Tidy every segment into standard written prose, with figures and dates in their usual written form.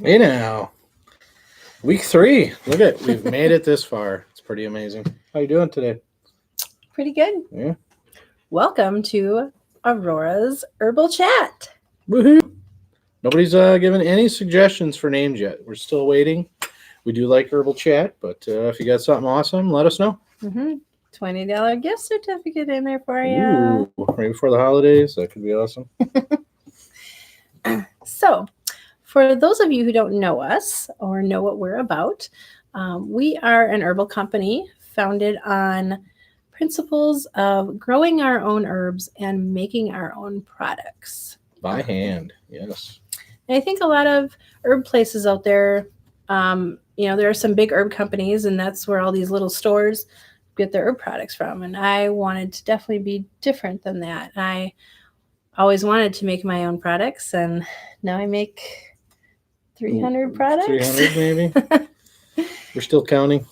Hey now, week 3. Look at we've made it this far. It's pretty amazing. How you doing today? Pretty good. Yeah. Welcome to Aurora's Herbal Chat. Woohoo! Nobody's given any suggestions for names yet. We're still waiting. We do like Herbal Chat, but if you got something awesome, let us know. $20 gift certificate in there for you. Ooh, right before the holidays. That could be awesome. So, for those of you who don't know us or know what we're about, we are an herbal company founded on principles of growing our own herbs and making our own products. By hand, yes. And I think a lot of herb places out there, there are some big herb companies, and that's where all these little stores get their herb products from. And I wanted to definitely be different than that. I always wanted to make my own products, and now I make 300 products. 300 maybe. We're still counting.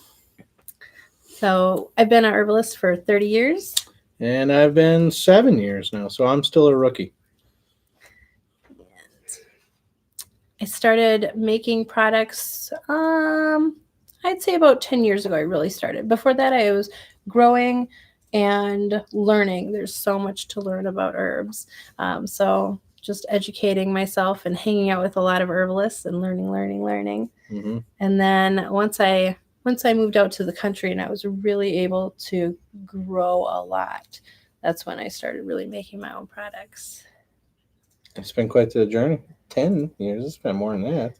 So I've been an herbalist for 30 years. And I've been 7 years now, so I'm still a rookie. I started making products, I'd say about 10 years ago I really started. Before that, I was growing and learning. There's so much to learn about herbs. So just educating myself and hanging out with a lot of herbalists and learning. Mm-hmm. And then once I moved out to the country and I was really able to grow a lot, that's when I started really making my own products. It's been quite the journey. 10 years. It's been more than that.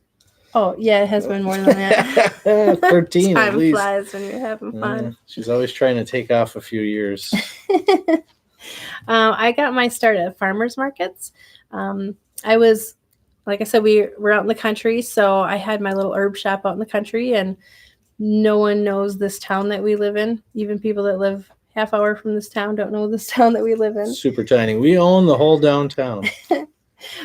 Oh, yeah, it has been more than that. 13 Time at least. flies when you're having fun. She's always trying to take off a few years. I got my start at farmers markets. I was, like I said, we're out in the country, so I had my little herb shop out in the country, and no one knows this town that we live in. Even people that live half hour from this town don't know this town that we live in. Super tiny. We own the whole downtown.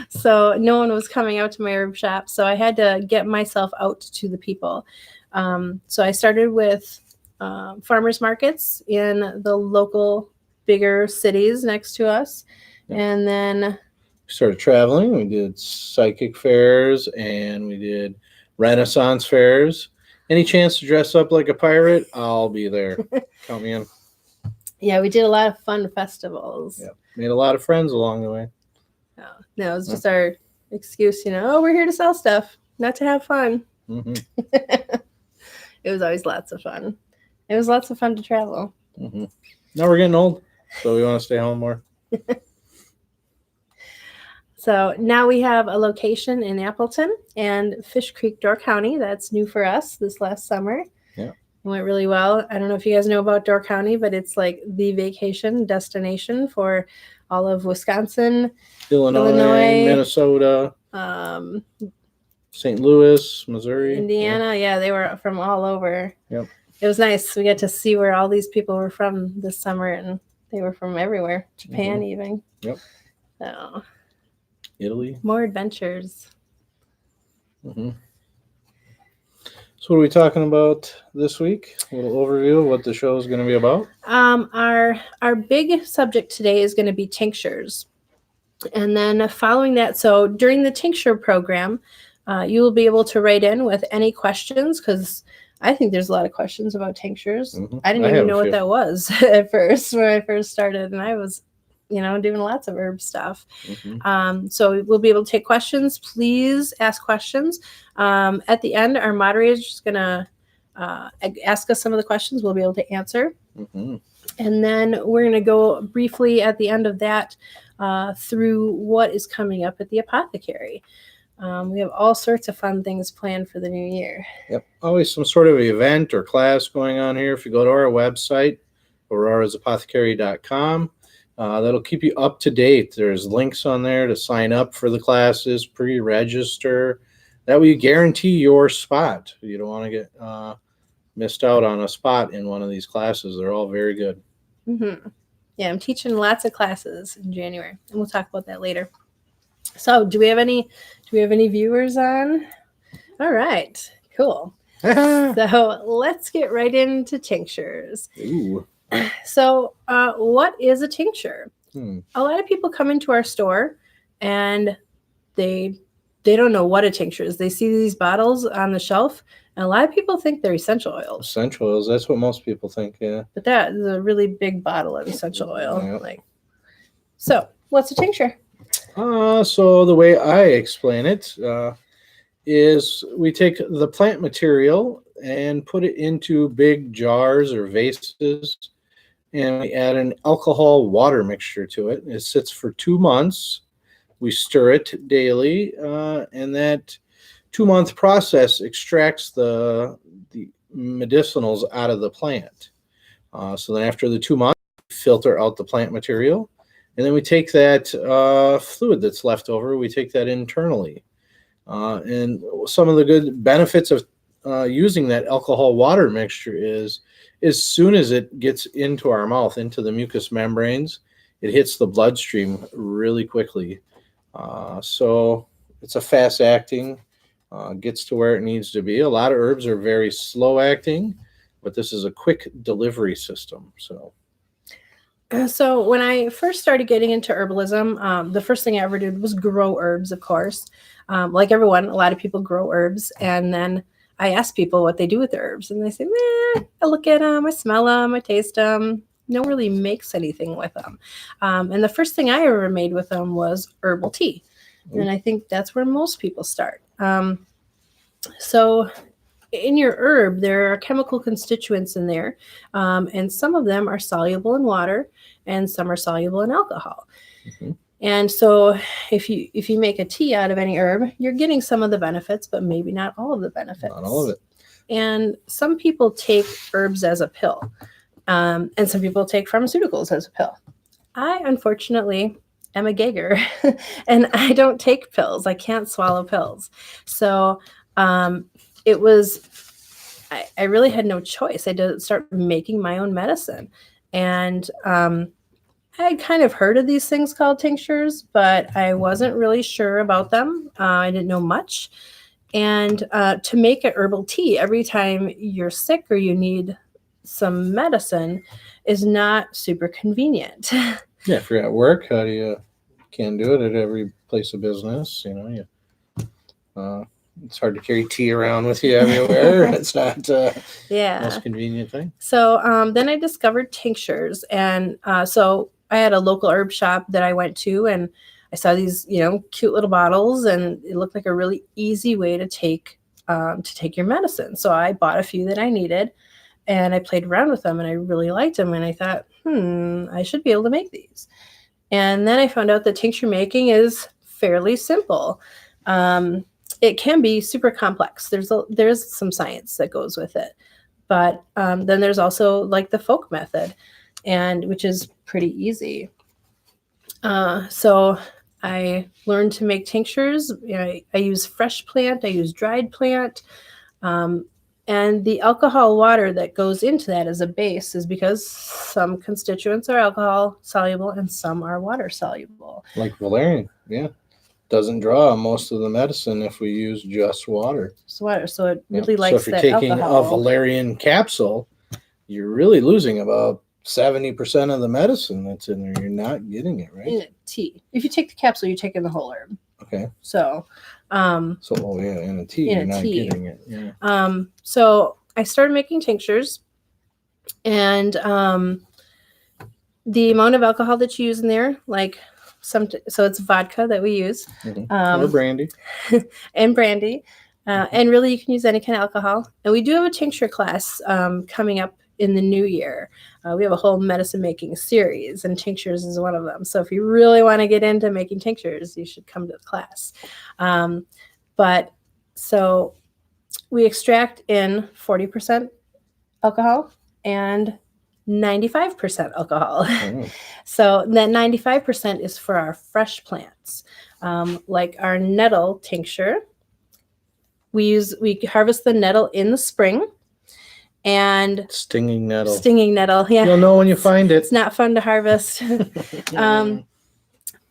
So no one was coming out to my herb shop. So I had to get myself out to the people. So I started with farmers markets in the local bigger cities next to us. Yeah. And then we started traveling. We did psychic fairs and we did Renaissance fairs. Any chance to dress up like a pirate? I'll be there. Count me in. Yeah, we did a lot of fun festivals. Yeah, made a lot of friends along the way. No, it was just our excuse, we're here to sell stuff, not to have fun. Mm-hmm. It was always lots of fun. It was lots of fun to travel. Mm-hmm. Now we're getting old, so we want to stay home more. So now we have a location in Appleton and Fish Creek, Door County. That's new for us this last summer. Yeah. It went really well. I don't know if you guys know about Door County, but it's like the vacation destination for all of Wisconsin, Illinois, Minnesota, St. Louis, Missouri, Indiana. Yeah, they were from all over. Yep. It was nice. We got to see where all these people were from this summer, and they were from everywhere. Japan, even. Yep. So, Italy. More adventures. Mm-hmm. So what are we talking about this week? A little overview of what the show is going to be about. Our big subject today is going to be tinctures. And then following that, so during the tincture program, you will be able to write in with any questions, because I think there's a lot of questions about tinctures. Mm-hmm. I didn't even know what that was at first when I first started, and I was doing lots of herb stuff. Mm-hmm. So we'll be able to take questions. Please ask questions. At the end, our moderator is just going to ask us some of the questions we'll be able to answer. Mm-hmm. And then we're going to go briefly at the end of that through what is coming up at the Apothecary. We have all sorts of fun things planned for the new year. Yep. Always some sort of event or class going on here. If you go to our website, aurorasapothecary.com, that'll keep you up to date. There's links on there to sign up for the classes, pre-register. That way you guarantee your spot. You don't want to get missed out on a spot in one of these classes. They're all very good. Mm-hmm. Yeah, I'm teaching lots of classes in January, and we'll talk about that later. So do we have any viewers on? All right, cool. So let's get right into tinctures. Ooh. So what is a tincture? A lot of people come into our store and they they don't know what a tincture is. They see these bottles on the shelf, and a lot of people think they're essential oils. Essential oils, that's what most people think, yeah. But that is a really big bottle of essential oil. Yep. So what's a tincture? So the way I explain it is we take the plant material and put it into big jars or vases, and we add an alcohol water mixture to it. It sits for 2 months. We stir it daily, and that 2-month process extracts the medicinals out of the plant. So then after the 2 months, we filter out the plant material, and then we take that fluid that's left over, we take that internally. And some of the good benefits of using that alcohol water mixture is as soon as it gets into our mouth, into the mucous membranes, it hits the bloodstream really quickly. So it's a fast acting, gets to where it needs to be. A lot of herbs are very slow acting, but this is a quick delivery system. So when I first started getting into herbalism, the first thing I ever did was grow herbs, of course. Like everyone, a lot of people grow herbs. And then I ask people what they do with the herbs. And they say, I look at them, I smell them, I taste them. No one really makes anything with them. And the first thing I ever made with them was herbal tea. And I think that's where most people start. So in your herb, there are chemical constituents in there, and some of them are soluble in water, and some are soluble in alcohol. Mm-hmm. And so, if you make a tea out of any herb, you're getting some of the benefits, but maybe not all of the benefits. Not all of it. And some people take herbs as a pill, and some people take pharmaceuticals as a pill. I unfortunately am a gagger, and I don't take pills. I can't swallow pills, so. It was, I really had no choice. I had to start making my own medicine. And I had kind of heard of these things called tinctures, but I wasn't really sure about them. I didn't know much. And to make a herbal tea every time you're sick or you need some medicine is not super convenient. Yeah, if you're at work, how do you can't do it at every place of business? It's hard to carry tea around with you everywhere. It's not the most convenient thing. So then I discovered tinctures. And so I had a local herb shop that I went to, and I saw these, cute little bottles, and it looked like a really easy way to take your medicine. So I bought a few that I needed, and I played around with them, and I really liked them. And I thought, I should be able to make these. And then I found out that tincture making is fairly simple. It can be super complex. There's some science that goes with it, but then there's also like the folk method, which is pretty easy. So I learned to make tinctures. I use fresh plant. I use dried plant. And the alcohol water that goes into that as a base is because some constituents are alcohol soluble and some are water soluble. Like valerian, yeah. Doesn't draw most of the medicine if we use just water. So it really likes that alcohol. So if you're taking a valerian capsule, you're really losing about 70% of the medicine that's in there. You're not getting it, right? In a tea. If you take the capsule, you're taking the whole herb. Okay. So in a tea, you're not getting it. Yeah. So I started making tinctures, and the amount of alcohol that you use in there, so it's vodka that we use, or brandy, and brandy, and really you can use any kind of alcohol. And we do have a tincture class coming up in the new year. We have a whole medicine making series, and tinctures is one of them. So if you really want to get into making tinctures, you should come to the class. But so we extract in 40% alcohol and 95% alcohol. So that 95% is for our fresh plants. Like our nettle tincture, we harvest the nettle in the spring. And stinging nettle, yeah. You'll know when you find it. It's not fun to harvest.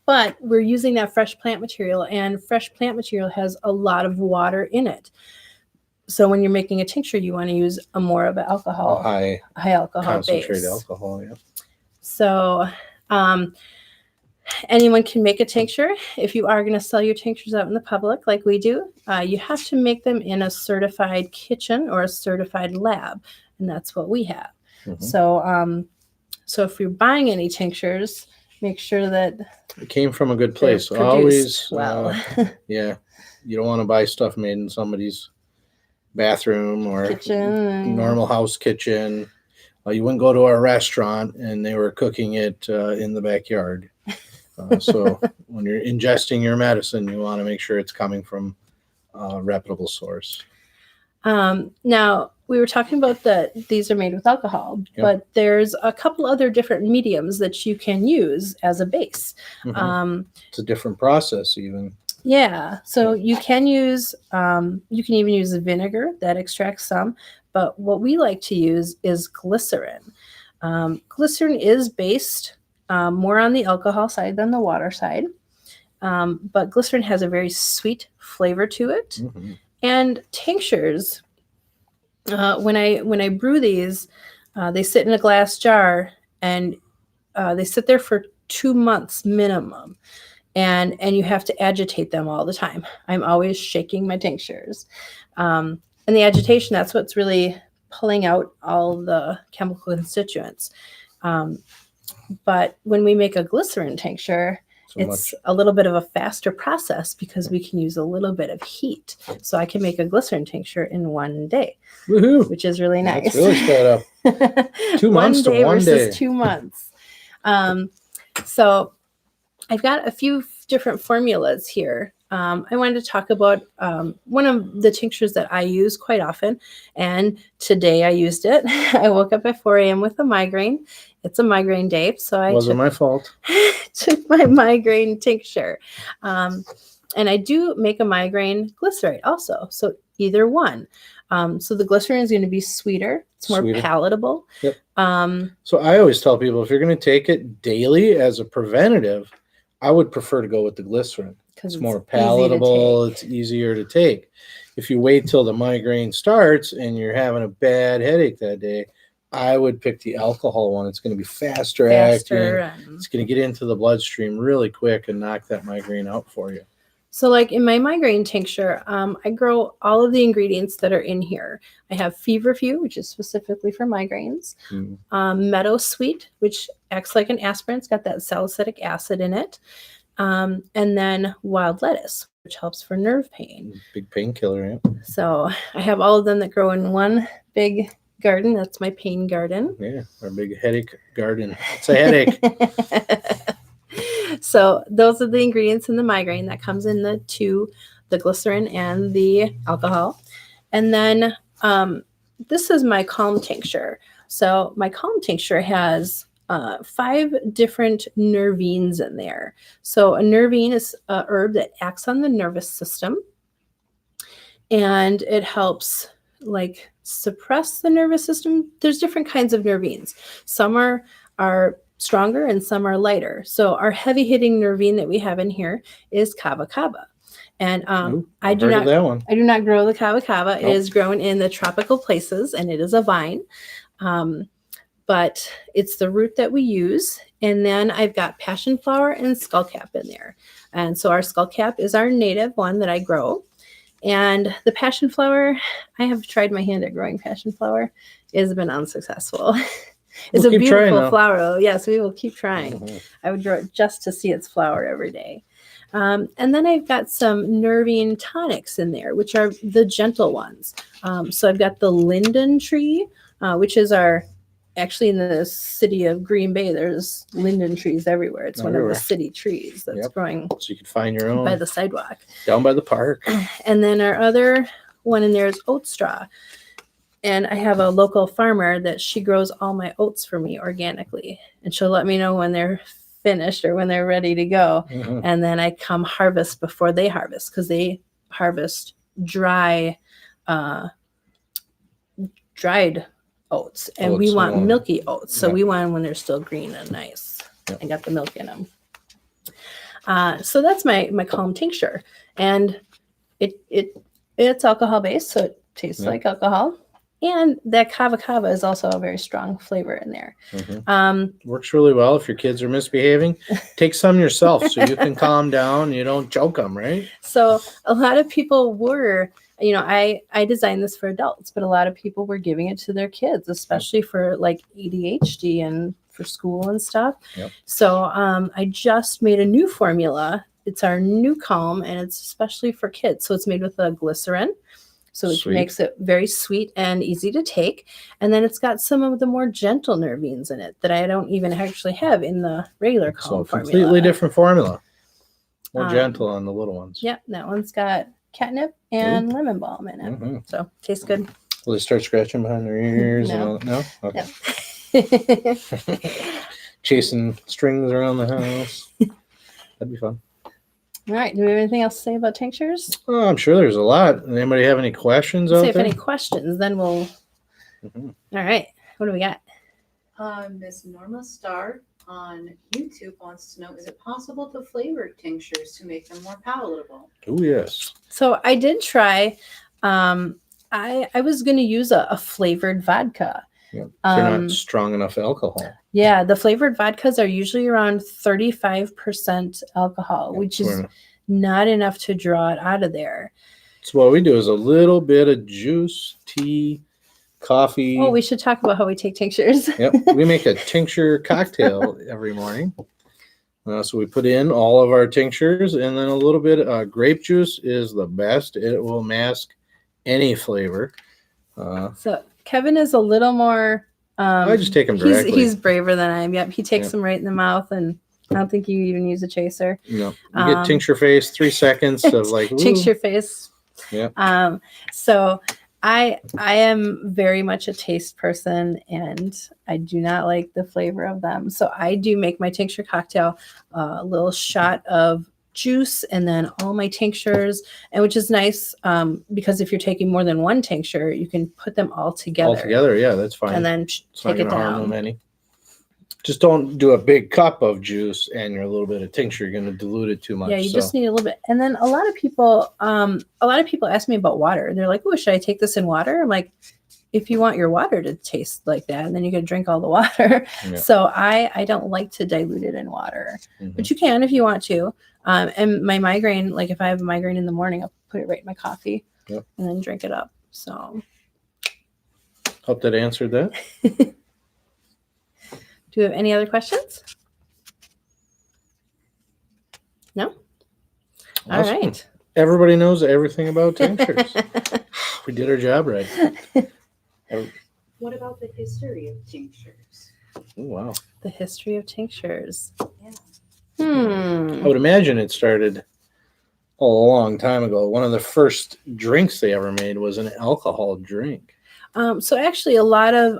But we're using that fresh plant material, and fresh plant material has a lot of water in it. So when you're making a tincture, you want to use more of an alcohol, high alcohol concentrated base. Alcohol, yeah. So anyone can make a tincture. If you are going to sell your tinctures out in the public like we do, you have to make them in a certified kitchen or a certified lab, and that's what we have. So if you're buying any tinctures, make sure that it came from a good place. Always, well. Yeah, you don't want to buy stuff made in somebody's bathroom or kitchen, normal house kitchen. You wouldn't go to a restaurant and they were cooking it in the backyard. So when you're ingesting your medicine, you want to make sure it's coming from a reputable source. Now, we were talking about that these are made with alcohol, but there's a couple other different mediums that you can use as a base. It's a different process even. Yeah, so you can use, you can even use vinegar that extracts some, but what we like to use is glycerin. Glycerin is based more on the alcohol side than the water side, but glycerin has a very sweet flavor to it. And tinctures, when I brew these, they sit in a glass jar and they sit there for 2 months minimum. And you have to agitate them all the time. I'm always shaking my tinctures. And the agitation, that's what's really pulling out all the chemical constituents. But when we make a glycerin tincture, it's a little bit of a faster process because we can use a little bit of heat. So I can make a glycerin tincture in 1 day, which is really nice. That's really sped up. 2 months to 1 day versus 2 months. So I've got a few different formulas here. I wanted to talk about one of the tinctures that I use quite often, and today I used it. I woke up at 4 a.m. with a migraine. It's a migraine day, so I wasn't my fault. took my migraine tincture. And I do make a migraine glycerate also, so either one. So the glycerin is going to be sweeter. It's more palatable. Yep. So I always tell people, if you're going to take it daily as a preventative, I would prefer to go with the glycerin. It's more palatable. It's easier to take. If you wait till the migraine starts and you're having a bad headache that day, I would pick the alcohol one. It's going to be faster acting. It's going to get into the bloodstream really quick and knock that migraine out for you. So like in my migraine tincture, I grow all of the ingredients that are in here. I have feverfew, which is specifically for migraines. Meadow sweet, which acts like an aspirin. It's got that salicylic acid in it. And then wild lettuce, which helps for nerve pain. Big painkiller, yeah. So I have all of them that grow in one big garden. That's my pain garden. Yeah, our big headache garden. It's a headache. So those are the ingredients in the migraine that comes in the glycerin and the alcohol. And then this is my calm tincture. So my calm tincture has 5 different nervines in there. So a nervine is a herb that acts on the nervous system, and it helps like suppress the nervous system. There's different kinds of nervines. Some are stronger and some are lighter. So our heavy hitting nervine that we have in here is kava kava. And I do not grow the kava kava. Nope. It is grown in the tropical places and it is a vine. But it's the root that we use. And then I've got passion flower and skullcap in there. And so our skullcap is our native one that I grow. And the passion flower, I have tried my hand at growing passion flower. It has been unsuccessful. It's a beautiful flower. Yes, we will keep trying. I would grow it just to see its flower every day. And then I've got some nervine tonics in there, which are the gentle ones. So I've got the linden tree, which is actually in the city of Green Bay, there's linden trees everywhere. It's one of the city trees that's growing. So you can find your own. By the sidewalk. Down by the park. And then our other one in there is oat straw. And I have a local farmer that she grows all my oats for me organically. And she'll let me know when they're finished or when they're ready to go. And then I come harvest before they harvest, because they harvest dried oats. And we want milky oats. So we want them when they're still green and nice. I got the milk in them. So that's my calm tincture. And it's alcohol based, so it tastes like alcohol. And that kava kava is also a very strong flavor in there. Works really well if your kids are misbehaving. Take some yourself so you can calm down. You don't choke them, right? So a lot of people were, I designed this for adults, but a lot of people were giving it to their kids, especially for like ADHD and for school and stuff. Yep. So I just made a new formula. It's our new calm, and it's especially for kids. So it's made with a glycerin. So it makes it very sweet and easy to take. And then it's got some of the more gentle nervines in it that I don't even actually have in the regular calm formula. Completely different formula. More gentle on the little ones. Yep, that one's got catnip and lemon balm in it. So tastes good. Will they start scratching behind their ears? No. And all? No? Okay. Chasing strings around the house. That'd be fun. All right. Do we have anything else to say about tinctures? Oh, I'm sure there's a lot. Anybody have any questions out there? If any questions, then we'll. All right. What do we got? Miss Norma Starr on YouTube wants to know, is it possible to flavor tinctures to make them more palatable? Oh, yes. So I did try. I was going to use a flavored vodka. Yeah, they're not strong enough alcohol. Yeah, the flavored vodkas are usually around 35% alcohol, which is not enough to draw it out of there. So what we do is a little bit of juice, tea, coffee. Oh, we should talk about how we take tinctures. Yep, we make a tincture cocktail every morning. So we put in all of our tinctures, and then a little bit of grape juice is the best. It will mask any flavor. So Kevin is a little more. I just take them directly. He's braver than I am. Yep, he takes them right in the mouth, and I don't think you even use a chaser. No, you get tincture face, 3 seconds of like tincture face. Yeah. So I am very much a taste person, and I do not like the flavor of them. So I do make my tincture cocktail a little shot of juice and then all my tinctures, and which is nice because if you're taking more than one tincture, you can put them all together. Yeah, that's fine. And then take it down. Any. Just don't do a big cup of juice and you're a little bit of tincture. You're going to dilute it too much. Yeah, you just need a little bit. And then a lot of people ask me about water. They're like, "Oh, should I take this in water?" I'm like, if you want your water to taste like that, and then you can drink all the water. Yeah. So I don't like to dilute it in water, but you can if you want to. And my migraine, like if I have a migraine in the morning, I'll put it right in my coffee and then drink it up. So hope that answered that. Do you have any other questions? No? Awesome. All right. Everybody knows everything about tinctures. We did our job right. What about the history of tinctures? Oh, wow. The history of tinctures. Yeah. I would imagine it started a long time ago. One of the first drinks they ever made was an alcohol drink. So actually a lot of,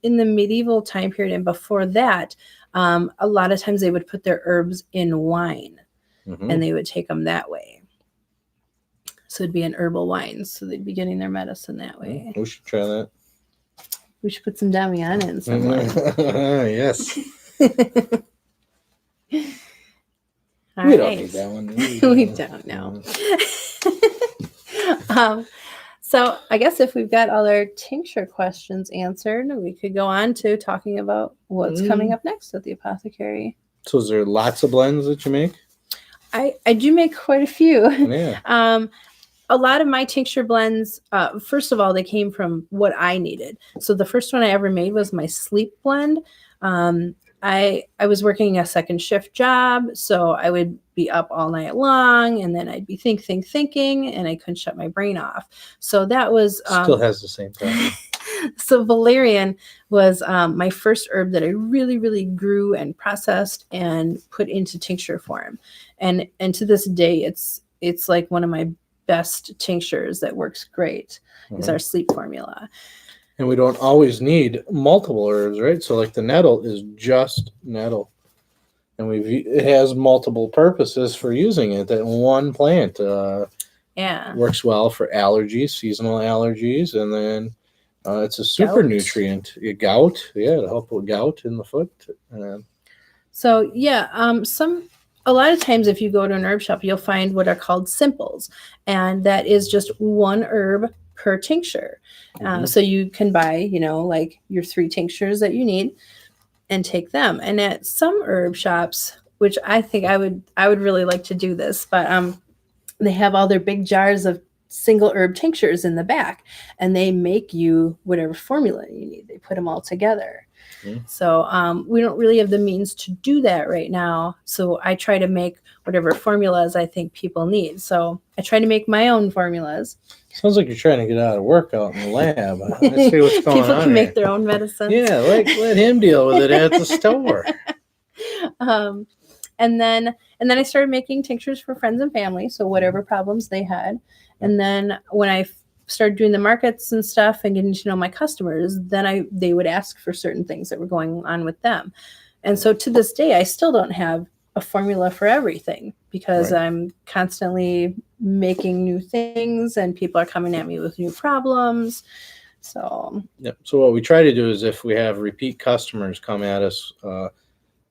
in the medieval time period and before that, a lot of times they would put their herbs in wine and they would take them that way. So it'd be an herbal wine. So they'd be getting their medicine that way. We should try that. We should put some Damiana in somewhere. Yes. We don't need that one. We don't know. So I guess if we've got all our tincture questions answered, we could go on to talking about what's coming up next at the apothecary. So is there lots of blends that you make? I do make quite a few. Yeah. A lot of my tincture blends, first of all, they came from what I needed. So the first one I ever made was my sleep blend. I was working a second shift job, so I would be up all night long, and then I'd be thinking, and I couldn't shut my brain off. So that was still has the same problem. So valerian was my first herb that I really, really grew and processed and put into tincture form, and to this day, it's like one of my best tinctures that works great. Is our sleep formula. And we don't always need multiple herbs, right? So like the nettle is just nettle. And it has multiple purposes for using it. That one plant works well for allergies, seasonal allergies. And then it's a super nutrient. Gout, to help with gout in the foot. So yeah, a lot of times if you go to an herb shop, you'll find what are called simples. And that is just one herb per tincture. Mhm. So you can buy, like your 3 tinctures that you need and take them. And at some herb shops, which I think I would really like to do this, but they have all their big jars of single herb tinctures in the back, and they make you whatever formula you need. They put them all together. Mhm. So we don't really have the means to do that right now. So I try to make whatever formulas I think people need. So I try to make my own formulas. Sounds like you're trying to get out of workout in the lab. Let's see what's going People on can here. make their own medicines. Yeah, let him deal with it at the store. And then I started making tinctures for friends and family, so whatever problems they had. And then when I started doing the markets and stuff and getting to know my customers, then they would ask for certain things that were going on with them. And so to this day, I still don't have a formula for everything because Right. I'm constantly making new things and people are coming at me with new problems. So Yep. So what we try to do is if we have repeat customers come at us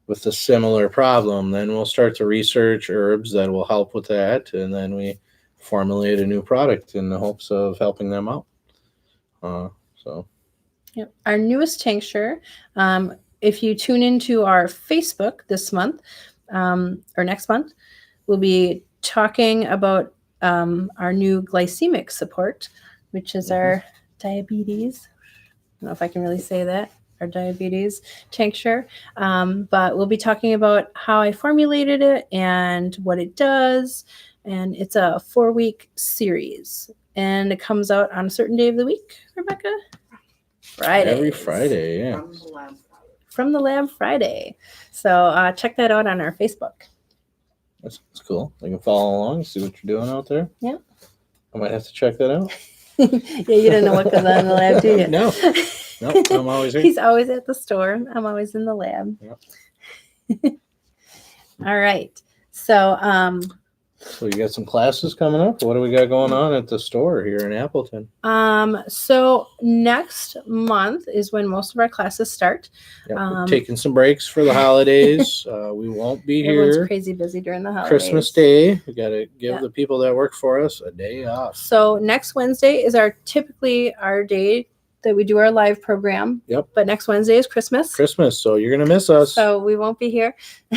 with a similar problem, then we'll start to research herbs that will help with that, and then we formulate a new product in the hopes of helping them out. So yep. Our newest tincture, if you tune into our Facebook this month or next month, we'll be talking about our new glycemic support, which is our diabetes. I don't know if I can really say that, our diabetes tincture. But we'll be talking about how I formulated it and what it does. And it's a 4-week series. And it comes out on a certain day of the week, Rebecca? Friday. every Friday, yeah. From the lab. From the Lab Friday. So check that out on our Facebook. That's cool. I can follow along, see what you're doing out there. Yeah. I might have to check that out. Yeah, you don't know what goes on in the lab, do you? No, I'm always here. He's always at the store. I'm always in the lab. Yep. All right. So So you got some classes coming up? What do we got going on at the store here in Appleton? So next month is when most of our classes start. Yep, we're taking some breaks for the holidays. We won't be Everyone's here crazy busy during the holidays. Christmas Day. We got to give Yeah. the people that work for us a day off. So next Wednesday is typically our day that we do our live program. Yep. But next Wednesday is Christmas. So you're gonna miss us. So we won't be here.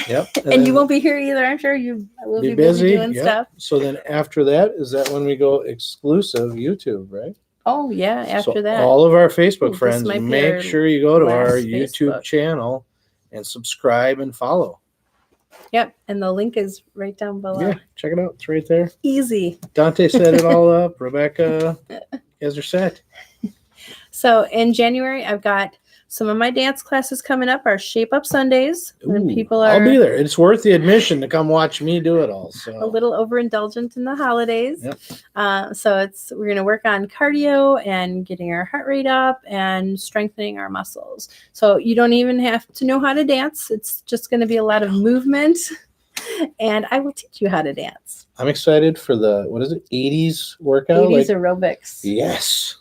Yep. And you won't be here either. I'm sure you will be busy doing Yep. stuff. So then after that, is that when we go exclusive YouTube, right? Oh yeah, after So that. all of our Facebook Ooh, this friends, might be make our sure you go to our last YouTube Facebook. channel and subscribe and follow. Yep. And the link is right down below. Yeah, check it out. It's right there. Easy. Dante set it all up. Rebecca, you guys are set. So in January, I've got some of my dance classes coming up. Our Shape Up Sundays. When Ooh, people I'll be are there. It's worth the admission to come watch me do it all. So a little overindulgent in the holidays. Yep. So we're going to work on cardio and getting our heart rate up and strengthening our muscles. So you don't even have to know how to dance. It's just going to be a lot of movement. And I will teach you how to dance. I'm excited for the, what is it, 80s workout? 80s aerobics. Yes.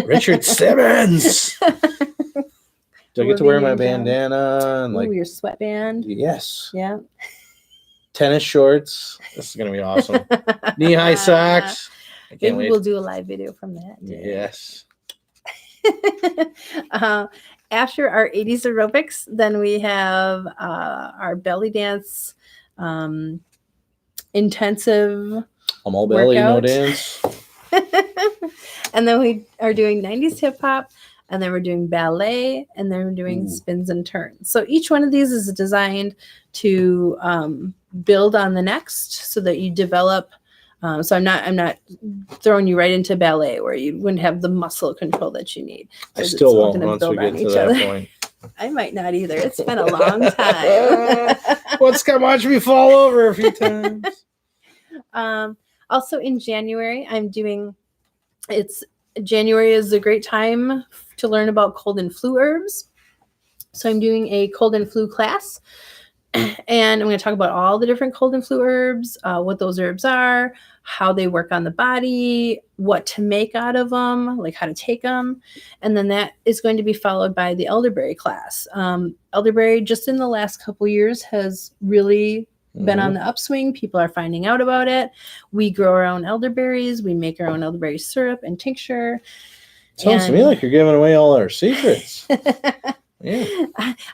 Richard Simmons. Do I get to wear my bandana and Ooh, your sweatband. Yes. Yeah. Tennis shorts. This is gonna be awesome. Knee-high socks. I can't Maybe wait. we'll do a live video from that. Yes. After our 80s aerobics, then we have our belly dance intensive. I'm all belly, no workout. dance. And then we are doing 90s hip hop, and then we're doing ballet, and then we're doing spins and turns. So each one of these is designed to build on the next, so that you develop. So I'm not throwing you right into ballet where you wouldn't have the muscle control that you need. I 'Cause still it's all won't gonna once we build get on to each that other. point. I might not either. It's been a long time. Let's come watch me fall over a few times. Also in January, January is a great time to learn about cold and flu herbs. So I'm doing a cold and flu class, and I'm going to talk about all the different cold and flu herbs, what those herbs are, how they work on the body, what to make out of them, like how to take them. And then that is going to be followed by the elderberry class. Elderberry just in the last couple years has really been on the upswing. People are finding out about it. We grow our own elderberries. We make our own elderberry syrup and tincture. Sounds to me like you're giving away all our secrets. Yeah.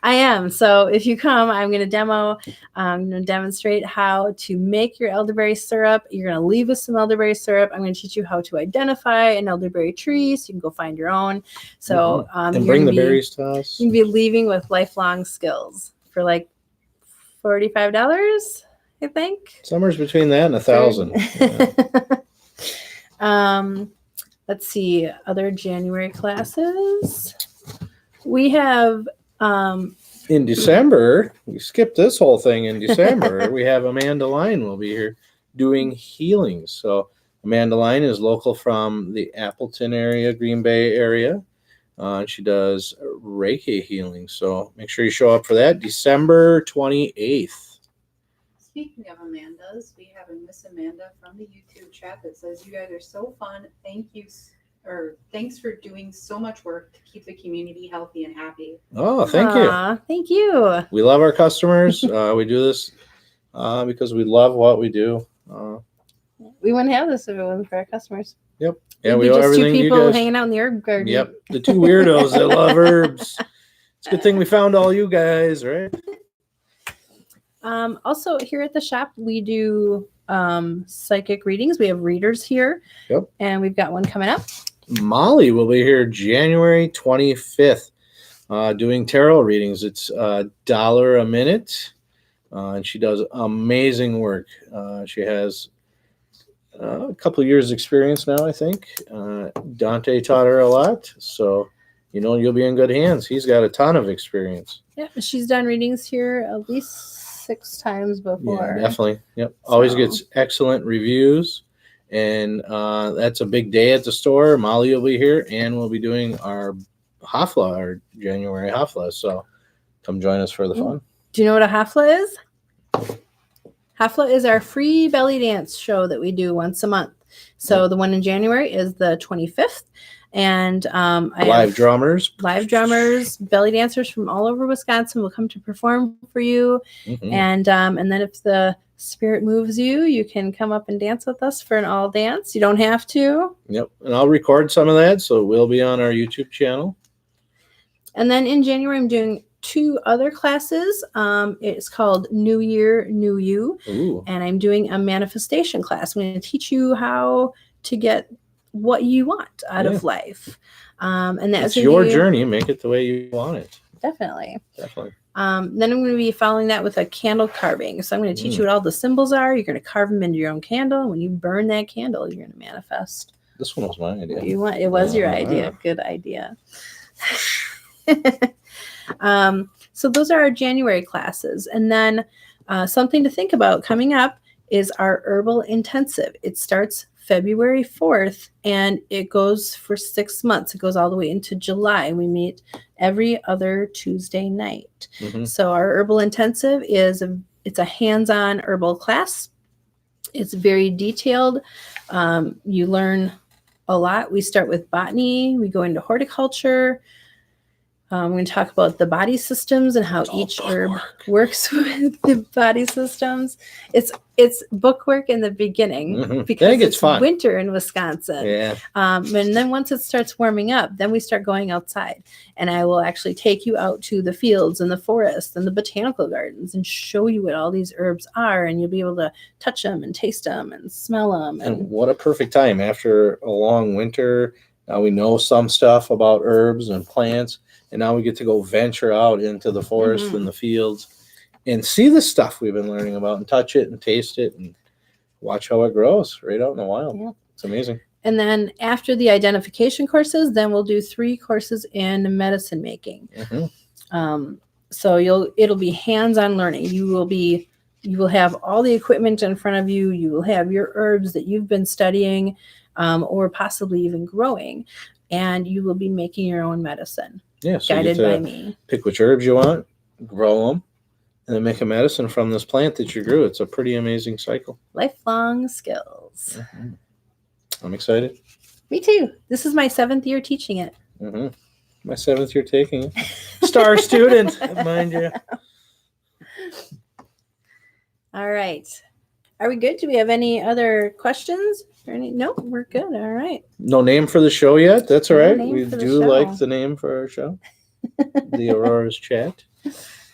I am. So if you come, I'm going to demonstrate how to make your elderberry syrup. You're going to leave with some elderberry syrup. I'm going to teach you how to identify an elderberry tree so you can go find your own. So and bring the berries to us. You can be leaving with lifelong skills for like $45, I think. Somewhere's between that and $1,000. Yeah. Let's see, other January classes. We have in December, we skipped this whole thing in December. We have Amanda Line will be here doing healings. So Amanda Line is local from the Appleton area, Green Bay area. She does Reiki healing. So make sure you show up for that, December 28th. Speaking of Amanda's, we have a Miss Amanda from the YouTube chat that says, "You guys are so fun. Thanks for doing so much work to keep the community healthy and happy." Oh, thank you. Thank you. We love our customers. We do this because we love what we do. We wouldn't have this if it wasn't for our customers. Yep. Yeah, We'd we be love just everything two you people guys. hanging out in the herb garden. Yep. The two weirdos that love herbs. It's a good thing we found all you guys, right? Also, here at the shop, we do psychic readings. We have readers here. Yep. And we've got one coming up. Molly will be here January 25th doing tarot readings. It's $1 a minute, and she does amazing work. She has a couple of years experience now, I think. Dante taught her a lot, so you'll be in good hands. He's got a ton of experience. Yeah, she's done readings here at least 6 times before. Yeah, definitely. Yep. Always gets excellent reviews. And that's a big day at the store. Molly will be here, and we'll be doing our Hafla, our January Hafla. So come join us for the fun. Do you know what a Hafla is? Hafla is our free belly dance show that we do once a month. So the one in January is the 25th. And live drummers, belly dancers from all over Wisconsin will come to perform for you. Mm-hmm. And then if the spirit moves you, you can come up and dance with us for an all dance. You don't have to. Yep. And I'll record some of that, so it will be on our YouTube channel. And then in January, I'm doing 2 other classes. It's called New Year, New You. Ooh. And I'm doing a manifestation class. I'm going to teach you how to get what you want out of life. And that's your journey. Make it the way you want it. Definitely. Definitely. Then I'm going to be following that with a candle carving. So I'm going to teach you what all the symbols are. You're going to carve them into your own candle. And when you burn that candle, you're going to manifest. This one was my idea. It was your idea. Good idea. So those are our January classes. And then something to think about coming up is our Herbal Intensive. It starts February 4th, and it goes for 6 months. It goes all the way into July. We meet every other Tuesday night. Mm-hmm. So our Herbal Intensive it's a hands-on herbal class. It's very detailed. You learn a lot. We start with botany. We go into horticulture. We're going to talk about the body systems and how each herb works with the body systems. It's bookwork in the beginning because it's fun. Winter in Wisconsin. Yeah. And then once it starts warming up, then we start going outside. And I will actually take you out to the fields and the forests and the botanical gardens and show you what all these herbs are. And you'll be able to touch them and taste them and smell them. And what a perfect time after a long winter. Now we know some stuff about herbs and plants. And now we get to go venture out into the forest and the fields and see the stuff we've been learning about and touch it and taste it and watch how it grows right out in the wild. Yeah. It's amazing. And then after the identification courses, then we'll do 3 courses in medicine making. Mm-hmm. So it'll be hands-on learning. You will have all the equipment in front of you. You will have your herbs that you've been studying or possibly even growing, and you will be making your own medicine. Yeah, so guided by me. Pick which herbs you want, grow them, and then make a medicine from this plant that you grew. It's a pretty amazing cycle. Lifelong skills. Mm-hmm. I'm excited. Me too. This is my 7th year teaching it. Mm-hmm. My 7th year taking it. Star student, mind you. All right. Are we good? Do we have any other questions? Or any? Nope, we're good. All right. No name for the show yet. That's all No right. name We for the do show. like the name for our show, the Aurora's Chat.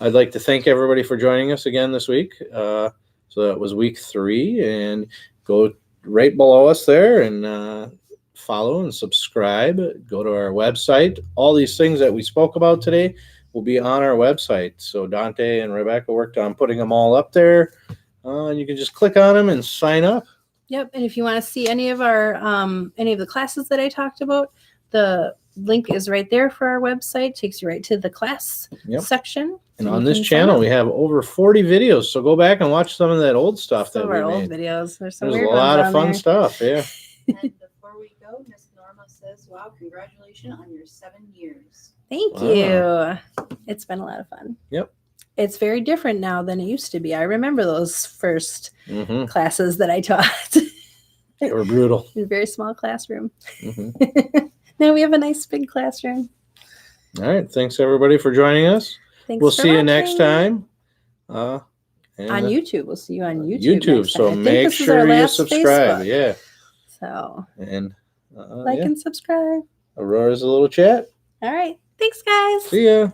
I'd like to thank everybody for joining us again this week. So that was week 3, and go right below us there and follow and subscribe. Go to our website. All these things that we spoke about today will be on our website. So Dante and Rebecca worked on putting them all up there. And you can just click on them and sign up. Yep. And if you want to see any of our any of the classes that I talked about, the link is right there for our website. Takes you right to the class section. And on this channel, we have over 40 videos. So go back and watch some of that old stuff some that of we our made. old videos. There's a lot of fun stuff. Yeah. And before we go, Miss Norma says, wow, congratulations on your 7 years. Thank you. It's been a lot of fun. Yep. It's very different now than it used to be. I remember those first Mm-hmm. classes that I taught. They were brutal. In a very small classroom. Mm-hmm. Now we have a nice big classroom. All right. Thanks, everybody, for joining us. Thanks We'll for see you watching. next time. On YouTube. We'll see you on YouTube. YouTube. next So time. I think make this is our sure you last subscribe. Facebook. Yeah. So And like and subscribe. Aurora's a little chat. All right. Thanks, guys. See ya.